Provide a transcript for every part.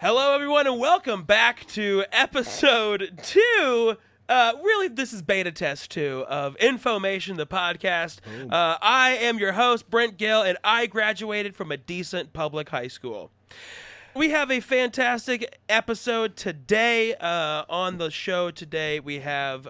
Hello, everyone, and welcome back to episode 2. Really, this is beta test 2 of Infomation, the podcast. I am your host, Brent Gill, and I graduated from a decent public high school. We have a fantastic episode today. On the show today, we have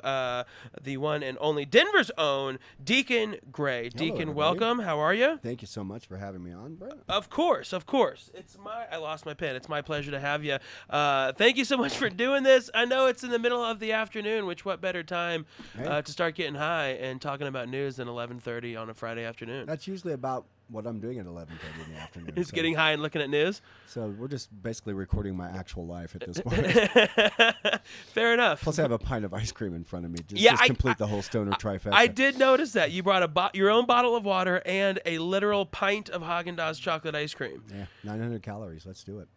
the one and only Denver's own Deacon Gray. Deacon, everybody. Welcome. How are you? Thank you so much for having me on, Brett. Of course. I lost my pen. It's my pleasure to have you. Thank you so much for doing this. I know it's in the middle of the afternoon, which what better time to start getting high and talking about news than 11:30 on a Friday afternoon. That's usually about what I'm doing at 11:30 in the afternoon. It's getting high and looking at news? So we're just basically recording my actual life at this point. Fair enough. Plus I have a pint of ice cream in front of me. Just complete the whole stoner trifecta. I did notice that. You brought your own bottle of water and a literal pint of Haagen-Dazs chocolate ice cream. Yeah, 900 calories. Let's do it.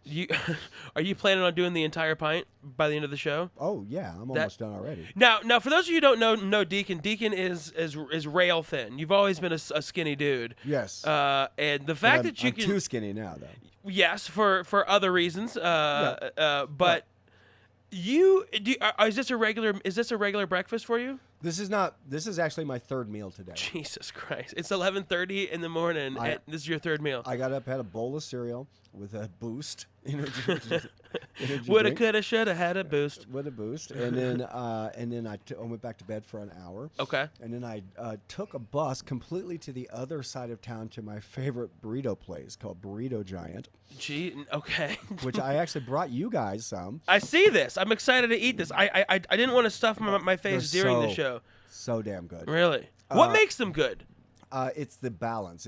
Are you planning on doing the entire pint by the end of the show? Oh, yeah. I'm almost done already. Now, for those of you who don't know Deacon, Deacon is rail thin. You've always been a skinny dude. Yes. And the fact that you I'm can... too skinny now, though. Yes, for other reasons. But is this a regular breakfast for you? This is actually my third meal today. Jesus Christ. It's 11:30 in the morning and this is your third meal. I got up, had a bowl of cereal with a Boost energy Woulda, drink. coulda, shoulda, had a Boost. With a Boost, and then I went back to bed for an hour. Okay. And then I took a bus completely to the other side of town to my favorite burrito place called Burrito Giant. Gee, okay. Which I actually brought you guys some. I see this. I'm excited to eat this. I didn't want to stuff my face during the show. So damn good. Really? What makes them good? It's the balance.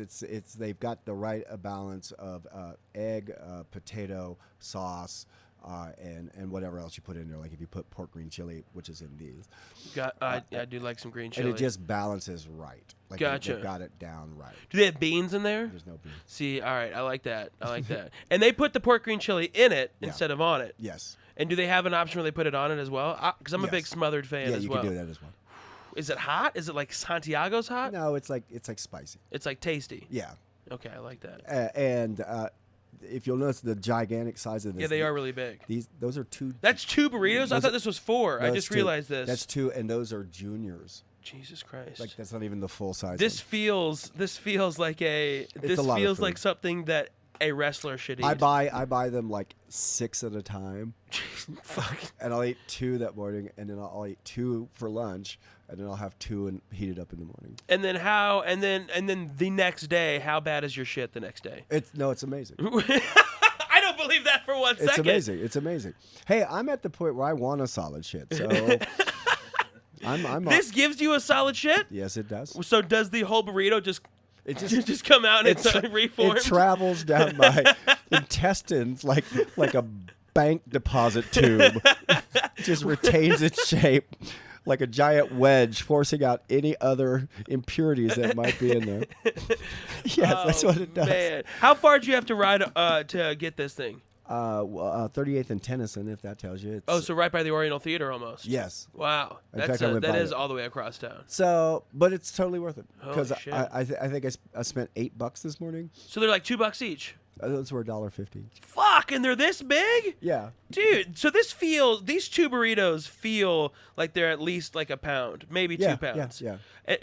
They've got the right balance of egg, potato, sauce, and whatever else you put in there. Like if you put pork green chili, which is in these. I do like some green chili. And it just balances right. Like gotcha. They've got it down right. Do they have beans in there? There's no beans. See, all right, I like that. And they put the pork green chili in it instead of on it. Yes. And do they have an option where they put it on it as well? Because I'm a big smothered fan as well. Yeah, you can do that as well. Is it hot? Is it like Santiago's hot? No, it's like spicy. It's like tasty. Yeah. Okay, I like that. And if you'll notice the gigantic size of this. Yeah, they are really big. Those are two. That's 2 burritos? I thought this was 4. I just realized this. That's 2, and those are juniors. Jesus Christ. Like that's not even the full size. This feels like something that a wrestler should eat. I buy them like 6 at a time. Fuck. And I'll eat 2 that morning, and then I'll eat 2 for lunch, and then I'll have 2 and heat it up in the morning. And then the next day, how bad is your shit the next day? It's amazing. I don't believe that for one second. It's amazing. Hey, I'm at the point where I want a solid shit. So This gives you a solid shit? Yes, it does. So does the whole burrito just come out and it's reformed? It travels down my intestines like a bank deposit tube. Just retains its shape like a giant wedge, forcing out any other impurities that might be in there. Yes, that's what it does. Man. How far do you have to ride to get this thing? 38th and Tennyson, if that tells you. So right by the Oriental Theater almost. Yes. Wow. That is all the way across town. So, but it's totally worth it. Because shit. I think I spent $8 this morning. So they're like $2 each. Those were $1.50. Fuck, and they're this big? Yeah. Dude, so these 2 burritos feel like they're at least like a pound, maybe 2 pounds. Yeah.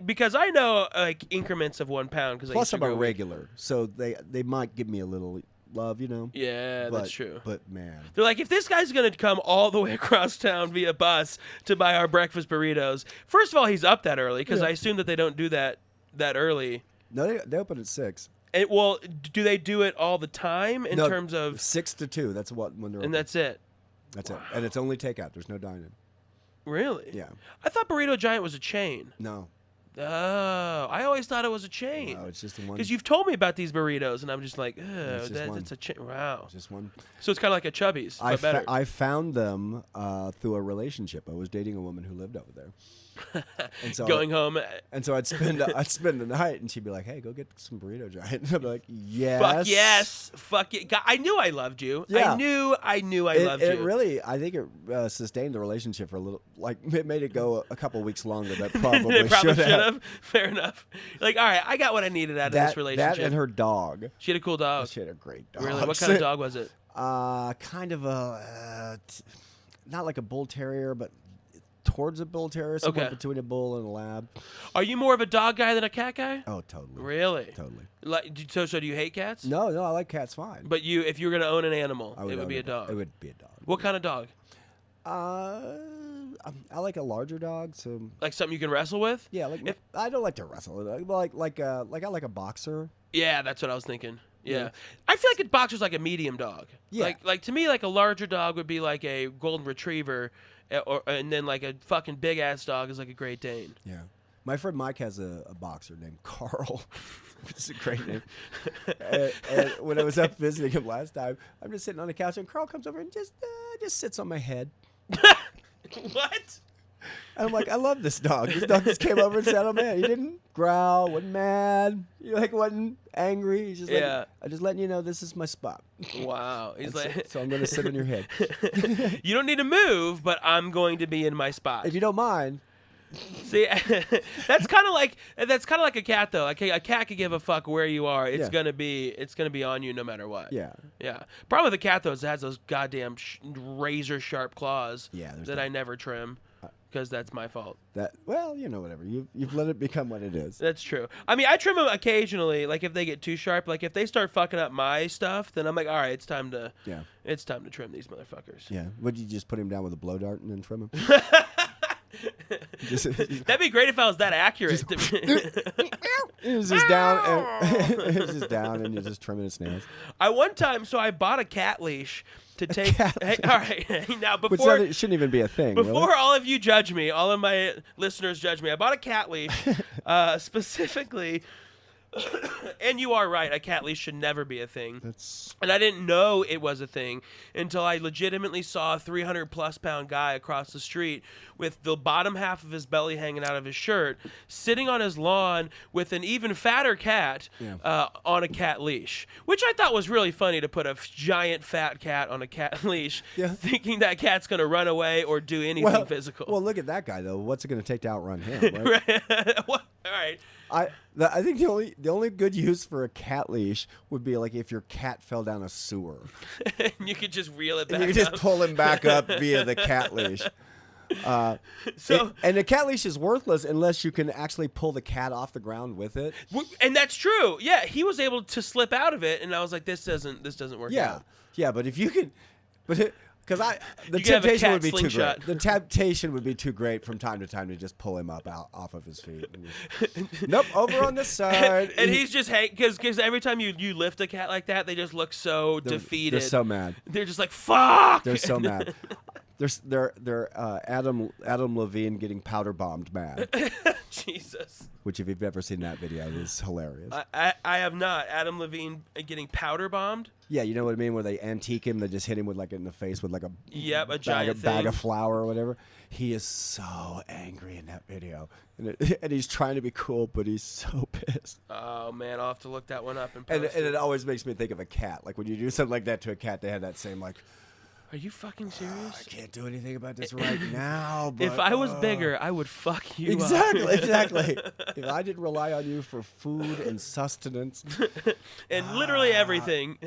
Because I know like increments of 1 pound. Plus I'm a regular, so they might give me a little love, you know. Yeah, that's true. But man, they're like, if this guy's gonna come all the way across town via bus to buy our breakfast burritos, first of all, he's up that early because I assume that they don't do that early. No, they open at 6. Well, do they do it all the time in terms of 6 to 2? That's when they're open. And that's it. That's it, and it's only takeout. There's no dine-in. Really? Yeah. I thought Burrito Giant was a chain. No. Oh, I always thought it was a chain. No, it's just the one. Because you've told me about these burritos, and I'm just like, it's a chain. Wow. Just one. So it's kind of like a Chubby's, but better. I found them through a relationship. I was dating a woman who lived over there. And so going home. And so I'd spend the night, and she'd be like, "Hey, go get some Burrito Giant." And I'd be like, "Yes, fuck yes, fuck it." I knew I loved you. Yeah. I knew I loved you. It really, I think it sustained the relationship for a little. Like it made it go a couple weeks longer. That probably should have. Fair enough. Like, all right, I got what I needed out of this relationship. That and her dog. She had a cool dog. She had a great dog. Really? What kind of dog was it? Kind of a not like a bull terrier, but towards a bull terrier, somewhere between a bull and a lab. Are you more of a dog guy than a cat guy? Oh, totally. Really? Totally. So do you hate cats? No, I like cats fine. But if you were gonna own an animal, it would be a dog. It would be a dog. What kind of dog? I like a larger dog, so like something you can wrestle with. Yeah, I don't like to wrestle. Like I like a boxer. Yeah, that's what I was thinking. Yeah. I feel like a boxer's like a medium dog. Yeah. Like to me, like a larger dog would be like a golden retriever, and then like a fucking big ass dog is like a Great Dane. Yeah. My friend Mike has a boxer named Carl, which is a great name. and when I was up visiting him last time, I'm just sitting on the couch, and Carl comes over and just sits on my head. What? And I'm like, I love this dog. This dog just came over and sat on my head. He didn't growl, wasn't mad, wasn't angry. He's just like, I'm just letting you know this is my spot. Wow. He's like, so I'm going to sit on your head. You don't need to move, but I'm going to be in my spot. If you don't mind. See, that's kind of like a cat though. Like a cat could give a fuck where you are. It's gonna be on you no matter what. Yeah. Problem with the cat though is it has those goddamn razor sharp claws. That I never trim because that's my fault. Whatever. You've let it become what it is. That's true. I mean, I trim them occasionally. Like if they get too sharp, like if they start fucking up my stuff, then I'm like, all right, it's time to trim these motherfuckers. Yeah. Would you just put him down with a blow dart and then trim him? That'd be great if I was that accurate. It was just down. It was just down, and you're just trimming his nails. I bought a cat leash to take. All right, now before it shouldn't even be a thing. Before really? all of you judge me, all of my listeners judge me. I bought a cat leash specifically. And you are right. A cat leash should never be a thing. And I didn't know it was a thing until I legitimately saw a 300-plus pound guy across the street with the bottom half of his belly hanging out of his shirt, sitting on his lawn with an even fatter cat on a cat leash, which I thought was really funny to put a giant fat cat on a cat leash, thinking that cat's going to run away or do anything physical. Well, look at that guy, though. What's it going to take to outrun him, right? All right. I think the only good use for a cat leash would be like if your cat fell down a sewer. And you could just reel it back and you could just pull him back up via the cat leash. And the cat leash is worthless unless you can actually pull the cat off the ground with it. And that's true. Yeah, he was able to slip out of it, and I was like, this doesn't work out. Yeah, but if you can, because the temptation would be too great. The temptation would be too great from time to time to just pull him up off of his feet. Nope, over on this side. And he's just because every time you lift a cat like that, they just look so defeated. They're so mad. They're just like, fuck. They're so mad. They're Adam Levine getting powder bombed mad. Jesus. Which, if you've ever seen that video, is hilarious. I have not. Adam Levine getting powder bombed. Yeah, you know what I mean? Where they antique him, they just hit him with in the face with a bag of flour or whatever. He is so angry in that video, and he's trying to be cool, but he's so pissed. Oh man, I'll have to look that one up and post it. It always makes me think of a cat. Like when you do something like that to a cat, they have that same like. Are you fucking serious? I can't do anything about this right now. But, if I was bigger, I would fuck you Exactly. If I didn't rely on you for food and sustenance. And literally everything.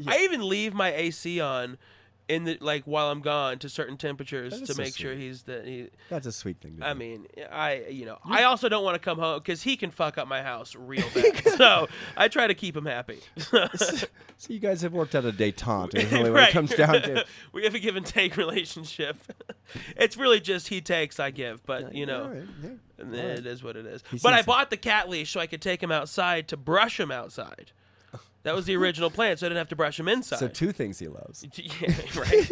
I even leave my AC on in the while I'm gone to certain temperatures to make sure That's a sweet thing to do. I mean, I also don't want to come home because he can fuck up my house real bad. So I try to keep him happy. So you guys have worked out a détente, is really what it comes down to. We have a give and take relationship. It's really just he takes, I give, but it is what it is. But I bought the cat leash so I could take him outside to brush him outside. That was the original plan, so I didn't have to brush him inside. So two things he loves. Yeah, right.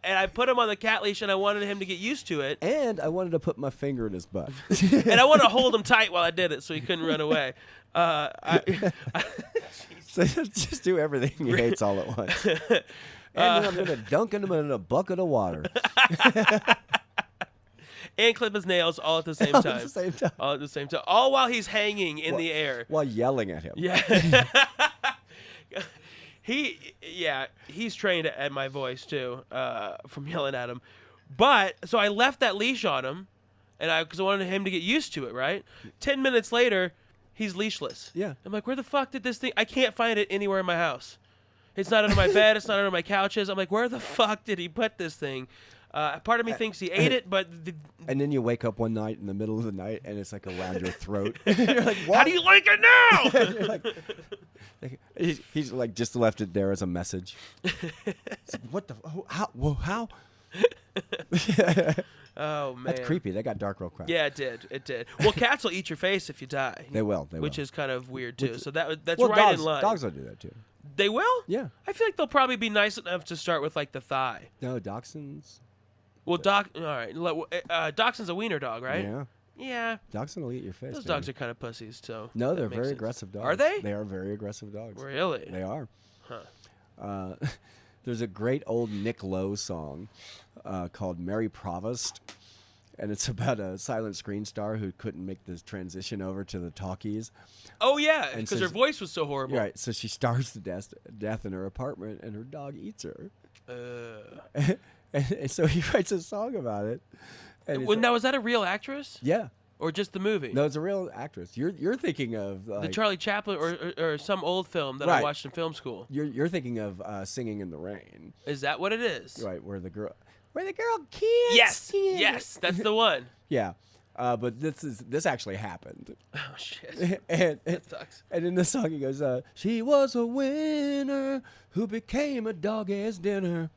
And I put him on the cat leash, and I wanted him to get used to it. And I wanted to put my finger in his butt. And I wanted to hold him tight while I did it, so he couldn't run away. So just do everything he hates all at once. And then I'm going to dunk him in a bucket of water. And clip his nails all at the same time. All at the same time. All while he's hanging in the air. While yelling at him. Yeah. He's trained at my voice too, from yelling at him. But so I left that leash on him, because I wanted him to get used to it. Right. 10 minutes later, he's leashless. Yeah. I'm like, where the fuck did this thing? I can't find it anywhere in my house. It's not under my bed. It's not under my couches. I'm like, where the fuck did he put this thing? Part of me thinks he ate it, but... And then you wake up one night in the middle of the night, and it's like around your throat. You're like, what? How do you like it now? He's like just left it there as a message. It's like, what the... How? Oh, man. That's creepy. That got dark real quick. Yeah, it did. Well, cats will eat your face if you die. They will. Which is kind of weird, too. So that's well, right in line. Dogs will do that, too. They will? Yeah. I feel like they'll probably be nice enough to start with, like, the thigh. No, dachshunds. Well, all right. Dachshund's a wiener dog, right? Yeah. Yeah. Dachshund will eat your face. Those dogs are kind of pussies, so. No, they're very aggressive dogs. Are they? They are very aggressive dogs. Really? They are. Huh. There's a great old Nick Lowe song called Mary Provost. And it's about a silent screen star who couldn't make the transition over to the talkies. Oh, yeah, because her voice was so horrible. Right, so she starves to death in her apartment, and her dog eats her. And so he writes a song about it. Now, is that a real actress? Yeah. Or just the movie? No, it's a real actress. You're thinking of... the Charlie Chaplin or some old film that I watched in film school. You're thinking of Singing in the Rain. Is that what it is? Right, where the girl can't stand Yes, that's the one. Yeah. But this actually happened. Oh, shit. That sucks. And in the song he goes, she was a winner who became a dog-ass dinner.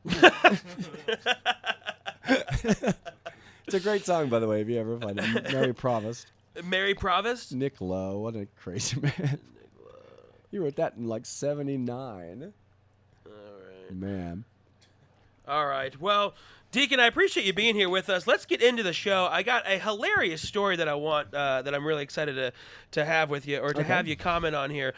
It's a great song, by the way, if you ever find it. Mary Provost. Mary Provost? Nick Lowe. What a crazy man. Nick Lowe. He wrote that in like 79. All right. Man. All right. Well, Deacon, I appreciate you being here with us. Let's get into the show. I got a hilarious story that I want, that I'm really excited to have with you, or to have you comment on here.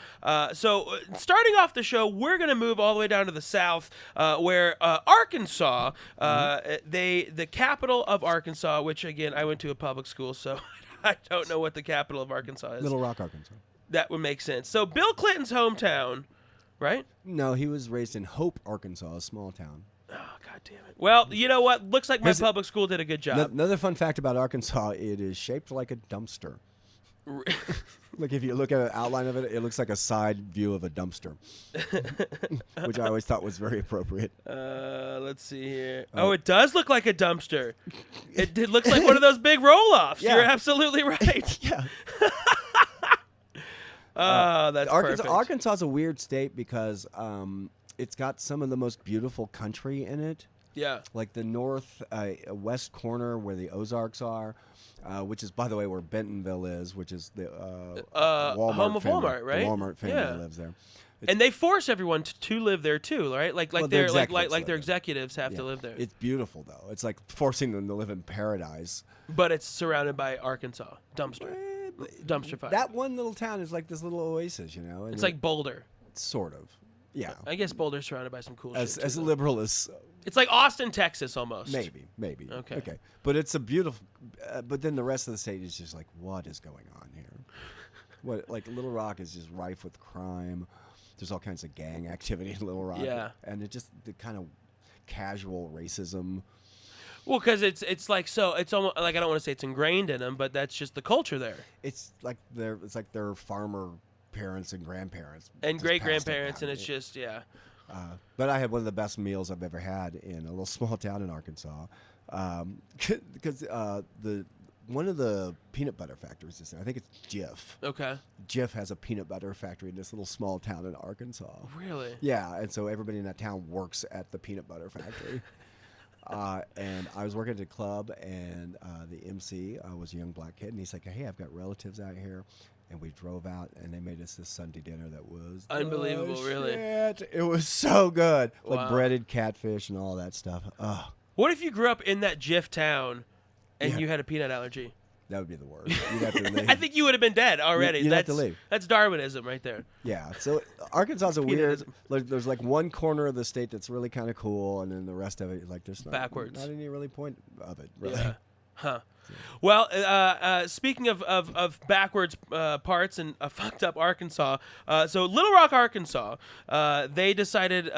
So, starting off the show, we're going to move all the way down to the south, where Arkansas, the capital of Arkansas, which again I went to a public school, so I don't know what the capital of Arkansas is. Little Rock, Arkansas. That would make sense. So, Bill Clinton's hometown, right? No, he was raised in Hope, Arkansas, a small town. Oh, God damn it. Well, you know what? Looks like my public school did a good job. Another fun fact about Arkansas, it is shaped like a dumpster. Like if you look at an outline of it, it looks like a side view of a dumpster, which I always thought was very appropriate. Let's see here. Oh, it does look like a dumpster. It looks like one of those big roll-offs. Yeah. You're absolutely right. Yeah. Oh, that's perfect. Arkansas is a weird state because it's got some of the most beautiful country in it. Yeah. Like the west corner where the Ozarks are, which is, by the way, where Bentonville is, which is the Walmart home of family. Walmart, right? The Walmart family lives there. And they force everyone to live there too, right? Like their executives have to live there. It's beautiful though. It's like forcing them to live in paradise. But it's surrounded by Arkansas dumpster fire. That one little town is like this little oasis, you know. It's like Boulder. Sort of. Yeah. I guess Boulder's surrounded by some cool shit. As liberal as... It's like Austin, Texas, almost. Maybe. Okay. But it's a beautiful... but then the rest of the state is just like, what is going on here? Like, Little Rock is just rife with crime. There's all kinds of gang activity in Little Rock. Yeah. And it just... the kind of casual racism... Well, because it's like it's almost like I don't want to say it's ingrained in them, but that's just the culture there. It's like their farmer parents and grandparents and great grandparents, and it's just But I had one of the best meals I've ever had in a little small town in Arkansas, because one of the peanut butter factories is there. I think it's Jif. Okay. Jif has a peanut butter factory in this little small town in Arkansas. Really? Yeah, and so everybody in that town works at the peanut butter factory. And I was working at a club, and the MC was a young black kid, and he's like, "Hey, I've got relatives out here." And we drove out, and they made us this Sunday dinner that was unbelievable. Really, it was so good, wow. Like breaded catfish and all that stuff. Oh. What if you grew up in that Jif town, and you had a peanut allergy? That would be the worst. You'd have to leave. I think you would have been dead already. You'd have to leave. That's Darwinism right there. Yeah. So Arkansas is a weird. There's like one corner of the state that's really kind of cool, and then the rest of it, like there's backwards. Not any really point of it. Really. Yeah. Huh. Well, speaking of backwards parts and fucked up Arkansas, so Little Rock, Arkansas, they decided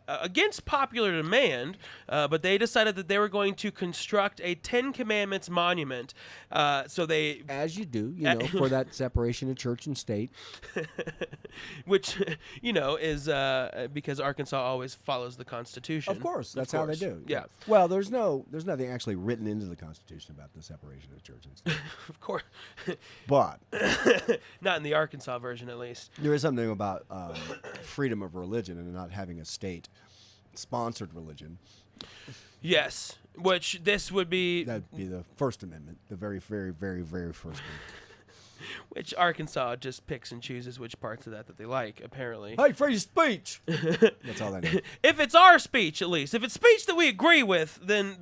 against popular demand, but they decided that they were going to construct a Ten Commandments monument. So they, as you do, for that separation of church and state, which is because Arkansas always follows the Constitution. Of course, that's how they do. Yeah. Well, there's nothing actually written into the Constitution about the separation of church and state. Of course. But not in the Arkansas version, at least. There is something about freedom of religion and not having a state-sponsored religion. Yes, which this would be... That'd be the First Amendment, the very, very, very, very first one. Which Arkansas just picks and chooses which parts of that they like, apparently. Hey, free speech! That's all I know. If it's our speech, at least. If it's speech that we agree with, then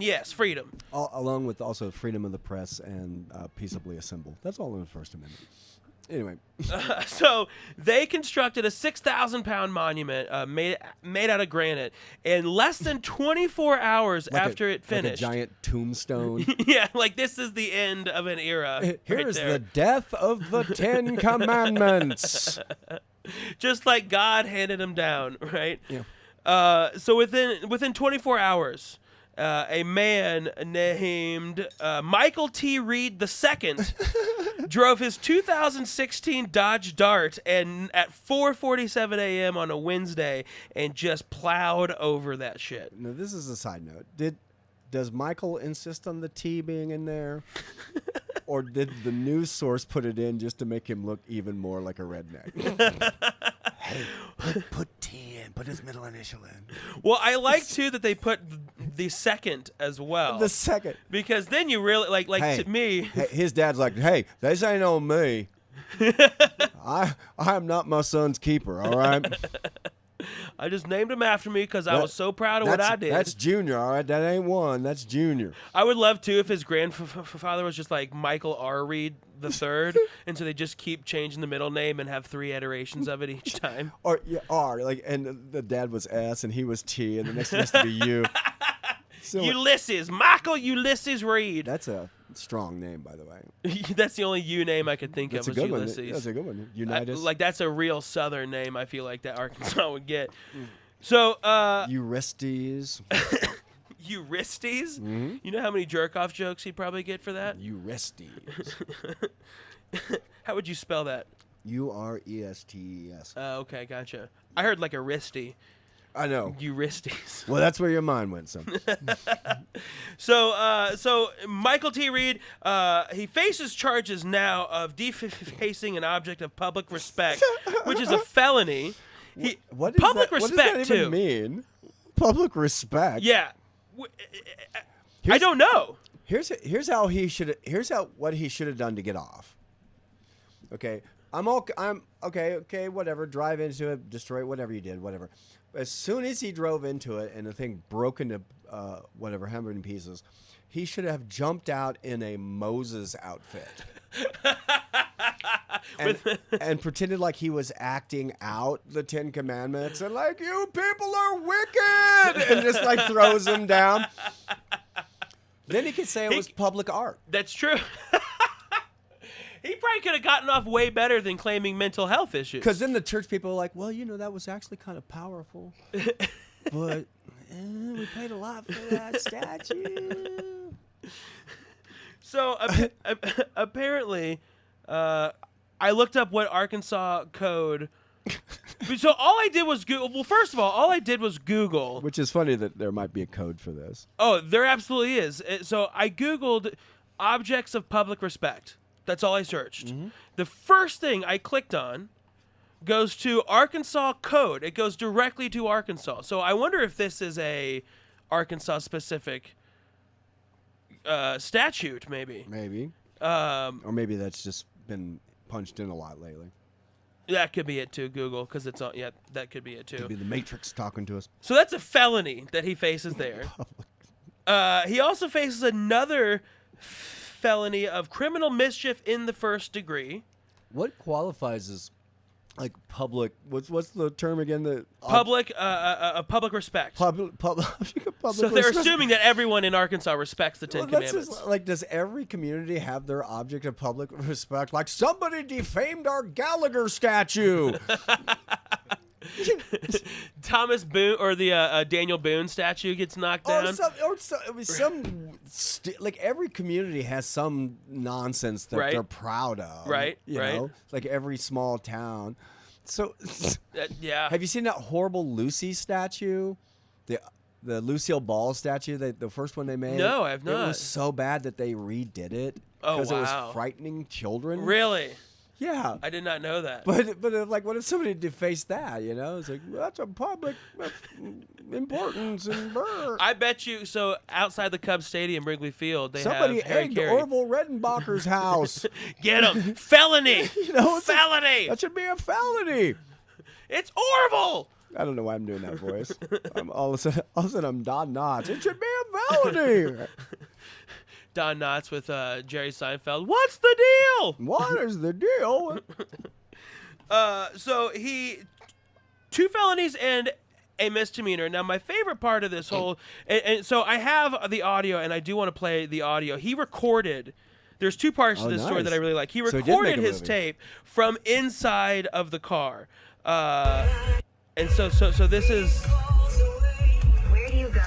yes, freedom. Along with also freedom of the press and peaceably assemble. That's all in the First Amendment. Anyway. So they constructed a 6,000-pound monument made out of granite in less than 24 hours after it finished. Like a giant tombstone. Yeah, like this is the end of an era. Here's right there. the death of the Ten Commandments. Just like God handed them down, right? Yeah. So within 24 hours, a man named Michael T. Reed II drove his 2016 Dodge Dart and at 4:47 a.m. on a Wednesday and just plowed over that shit. Now, this is a side note. Does Michael insist on the T being in there? Or did the news source put it in just to make him look even more like a redneck? Hey, put T in. Put his middle initial in. Well, I like, too, that they put the second as well. The second. Because then you really, like hey, to me... Hey, his dad's like, hey, this ain't on me. I am not my son's keeper, all right? I just named him after me because I was so proud of what I did. That's Junior, all right? That ain't one. That's Junior. I would love, too, if his grandfather was just like Michael R. Reed III, and so they just keep changing the middle name and have 3 iterations of it each time. Or, yeah, R, like, and the dad was S, and he was T, and the next one has to be U. So, Ulysses. Michael Ulysses Reed. That's a strong name, by the way. That's the only U name I could think That's of a was good one. Ulysses. That's a good one. Unitas. Like, that's a real Southern name I feel like that Arkansas would get. So, Euristes. Euristes? Mm-hmm. You know how many jerk-off jokes he'd probably get for that? Euristes. How would you spell that? Urestes. Okay, gotcha. I heard like a wristy. I know. Euristes. Well, that's where your mind went, son. So Michael T. Reed, he faces charges now of defacing an object of public respect, which is a felony. What does public that, respect what does that even too. mean? Public respect. Yeah, I don't know. Here's what he should have done to get off. Okay, I'm okay. Whatever. Drive into it, destroy it, whatever you did, whatever. As soon as he drove into it and the thing broke into whatever, 100 pieces, he should have jumped out in a Moses outfit. and pretended like he was acting out the 10 Commandments and like, you people are wicked, and just like throws them down. Then he could say it was public art. That's true. He probably could have gotten off way better than claiming mental health issues. Because then the church people are like, well, that was actually kind of powerful. But we paid a lot for that statue. So apparently, I looked up what Arkansas code. So all I did was Google. Well, first of all I did was Google. Which is funny that there might be a code for this. Oh, there absolutely is. So I Googled objects of public respect. That's all I searched. Mm-hmm. The first thing I clicked on goes to Arkansas code. It goes directly to Arkansas. So I wonder if this is a Arkansas-specific statute, maybe. Maybe. Or maybe that's just been punched in a lot lately. That could be it too, Google, because it's on. Yeah, that could be it too. Could be the Matrix talking to us. So that's a felony that he faces there. He also faces another felony of criminal mischief in the first degree. What qualifies as like public. What's the term again? The Public respect. public. So they're assuming that everyone in Arkansas respects the Ten Commandments. Like, does every community have their object of public respect? Like, somebody defamed our Gallagher statue. Thomas Boone or the Daniel Boone statue gets knocked down. Like every community has some nonsense that Right. they're proud of. Right, You right. know, like every small town. So, Yeah. have you seen that horrible Lucy statue? The Lucille Ball statue, the first one they made? No, I have It not. was so bad that they redid it Oh, because it wow. was frightening children. Really? Yeah. I did not know that. But like, what if somebody defaced that? You know, it's like, well, that's a public importance and I bet you. So outside the Cubs Stadium, Wrigley Field, they somebody have Harry egged Carey. Orville Redenbacher's house. Get him! Felony! You know, Felony! That should be a felony. It's Orville! I don't know why I'm doing that voice. All of a sudden, I'm Don Knotts. It should be a felony. Don Knotts with Jerry Seinfeld. What's the deal? What is the deal? So he 2 felonies and a misdemeanor. Now, my favorite part of this whole, and so I have the audio, and I do want to play the audio. He recorded. There's 2 parts to this story nice. that I really like. He So he did recorded make a his movie. tape from inside of the car, and so this is. Where do you go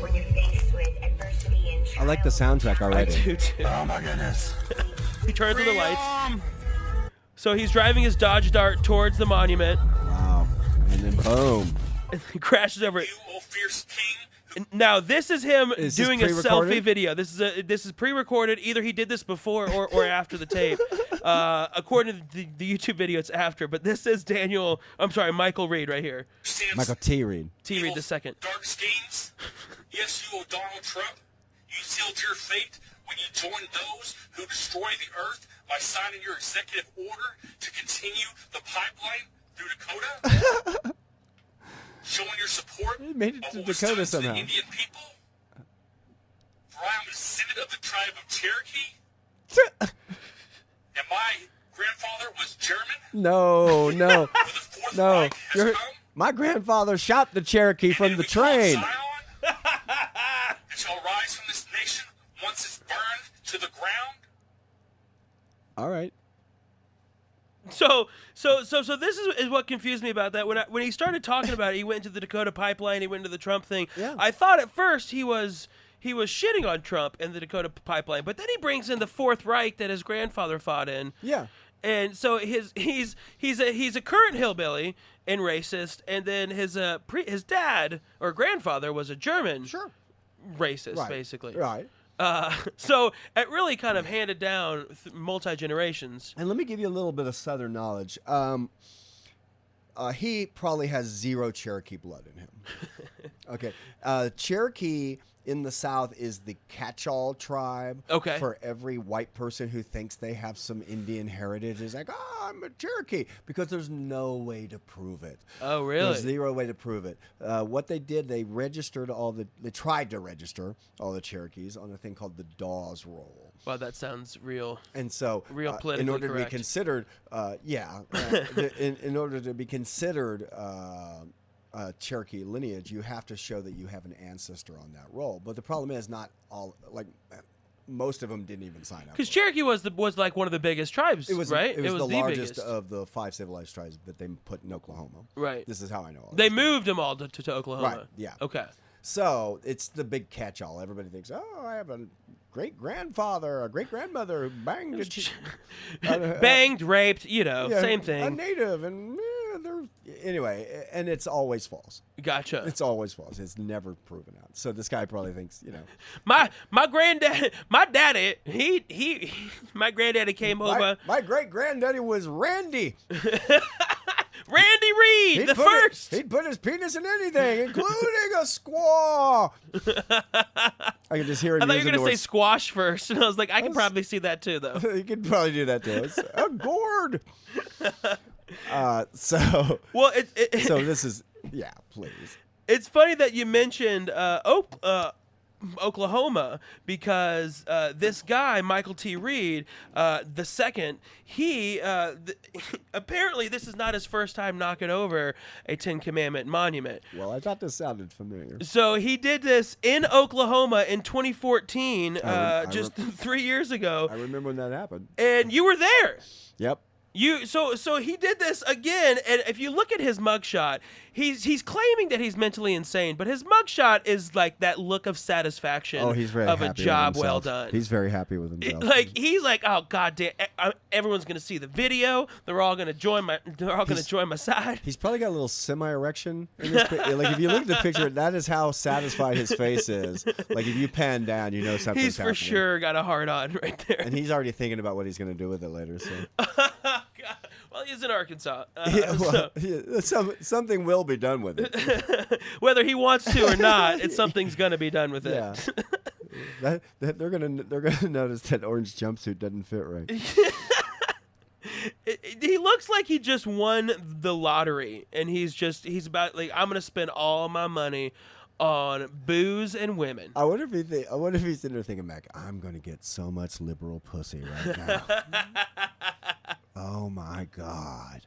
when you're faced with adversity and I like the soundtrack I already. do too. Oh my goodness. He turns on the lights. So he's driving his Dodge Dart towards the monument, Wow. And then boom. and he crashes over it. You, O fierce king, And now this is him Is this doing a pre-recorded? selfie video. This is pre-recorded. Either he did this before or after the tape. According to the YouTube video, it's after. But this is Michael Reed right here. stands Michael T. Reed. T. Reed the second. dark schemes. Yes, you, O Donald Trump, you sealed your fate when you joined those who destroy the earth by signing your executive order to continue the pipeline through Dakota. Showing your support He made it of to what was Dakota done to somehow. the Indian people. For I am a descendant of the tribe of Cherokee, and my grandfather was German. No. When the Fourth No. Reich has come, My grandfather shot the Cherokee from and the we call train. Zion, it shall rise from this nation once it's burned to the ground. All right. So this is what confused me about that. When he started talking about it, he went into the Dakota pipeline, he went into the Trump thing. Yeah. I thought at first he was shitting on Trump and the Dakota pipeline, but then he brings in the Fourth Reich that his grandfather fought in. Yeah. And so he's a current hillbilly and racist, and then his dad or grandfather was a German racist, Right. basically. Right. So it really kind of handed down multi-generations. And let me give you a little bit of Southern knowledge. He probably has 0 Cherokee blood in him. Okay. Cherokee in the South is the catch-all tribe. Okay. For every white person who thinks they have some Indian heritage is like, oh, I'm a Cherokee, because there's no way to prove it. Oh, really? There's 0 way to prove it. What they did, they tried to register all the Cherokees on a thing called the Dawes Roll. Wow, that sounds real. And so, Real in politically order to correct. be considered, in order to be considered Cherokee lineage, you have to show that you have an ancestor on that roll. But the problem is, not all, like, most of them didn't even sign up. Because Cherokee was like one of the biggest tribes, It was right? It was the largest biggest. of the 5 civilized tribes that they put in Oklahoma. Right. This is how I know. All They this. moved them all to Oklahoma. Right, yeah. Okay. So it's the big catch-all. Everybody thinks, oh, I have a great-grandfather, a great-grandmother who banged a Banged, raped, same a thing. native, and anyway, and it's always false. Gotcha. It's always false. It's never proven out. So this guy probably thinks, My granddad, my daddy, my granddaddy came over. my great-granddaddy was Randy. Randy Reed, the first. He'd put his penis in anything, including a squaw. I can just hear him I thought you were using the gonna say word. squash first, and I was like, I can probably see that too, though. You could probably do that too. It's a gourd. So Well, so this is, yeah, please. it's funny that you mentioned Oklahoma, because this guy, Michael T. Reed, the second, apparently this is not his first time knocking over a Ten Commandment monument. Well, I thought this sounded familiar. So he did this in Oklahoma in 2014, just 3 years ago. I remember when that happened. And you were there. Yep. So he did this again, and if you look at his mugshot, he's claiming that he's mentally insane, but his mugshot is like that look of satisfaction He's very of happy a job with well himself. done. He's very happy with himself. He's like, oh god damn, everyone's gonna see the video. They're all gonna join my side. He's probably got a little semi-erection in this like if you look at the picture, that is how satisfied his face is. Like if you pan down, you know something's He's for happening. sure got a hard on right there. And he's already thinking about what he's going to do with it later. So. God. Well, he's in Arkansas. Something will be done with it. Whether he wants to or not, something's gonna be done with it. Yeah. They're gonna notice that orange jumpsuit doesn't fit right. He looks like he just won the lottery, and he's about like, I'm gonna spend all my money on booze and women. I wonder if he's in there thinking back, I'm gonna get so much liberal pussy right now. Oh my God,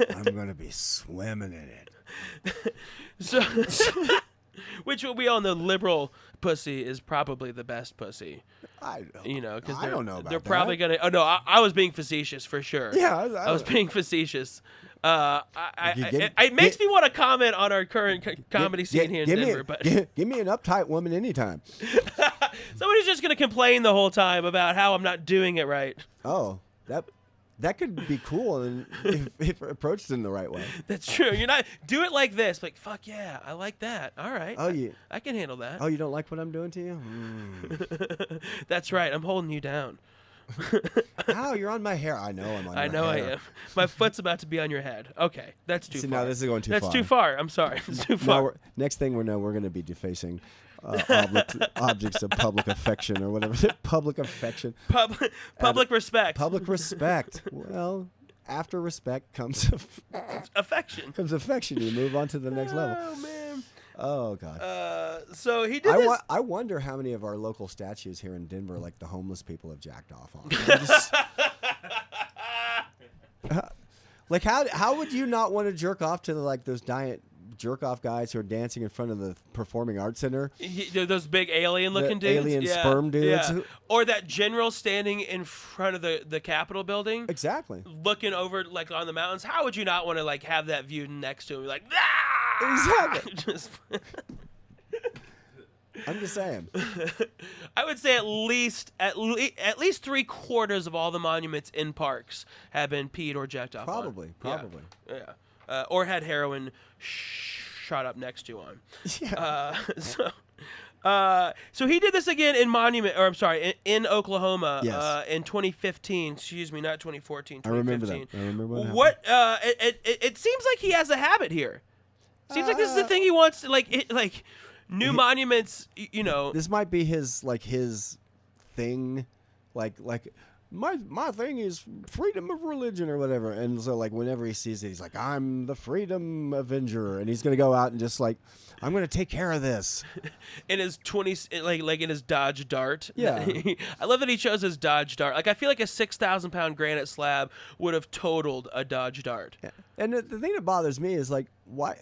I'm gonna be swimming in it. So, which we all know, liberal pussy is probably the best pussy. I Because I don't know about they're that. probably gonna. Oh no, I was being facetious for sure. Yeah, I was being facetious. It It makes me want to comment on our current comedy scene here in Denver, but give me an uptight woman anytime. somebody's just gonna complain the whole time about how I'm not doing it right. Oh, that could be cool, and if approached in the right way. That's true. You're not do it like this. Like, fuck yeah, I like that. All right. Oh, I can handle that. Oh, you don't like what I'm doing to you? That's right. I'm holding you down. Ow, you're on my hair. I know I'm on I your know hair. I am. My foot's about to be on your head. Okay, that's too See, far. now this is going too That's far. too far. I'm sorry. It's too Now far. next thing we're going to be defacing objects of public affection or whatever. Public affection. Public respect. Public respect. Well, after respect comes affection. affection. You move on to the next level. Oh man. Oh God. So he did this. I wonder how many of our local statues here in Denver, like the homeless people, have jacked off on. Like how would you not want to jerk off to those giant jerk off guys who are dancing in front of the Performing Arts Center? Those big alien looking dudes. Alien sperm dudes. Yeah. Or that general standing in front of the Capitol building. Exactly. Looking over like on the mountains. How would you not want to like have that view next to him? Like, ah! Exactly. Just I'm just saying. I would say at least 3/4 of all the monuments in parks have been peed or jacked off Probably. on. Yeah. Or had heroin shot up next to on. Yeah. So he did this again in in Oklahoma. Yes. In 2015. Excuse me, not 2014. I remember 2015. that. I remember when it What? It seems like he has a habit here. Seems like this is the thing he wants to like new monuments. You know, This might be his thing, like my thing is freedom of religion or whatever. And so like whenever he sees it, he's like, I'm the freedom avenger, and he's gonna go out and just like, I'm gonna take care of this. in his 20s, like in his Dodge Dart. Yeah. I love that he chose his Dodge Dart. Like I feel like a 6,000 pound granite slab would have totaled a Dodge Dart. Yeah. And the thing that bothers me is like, why?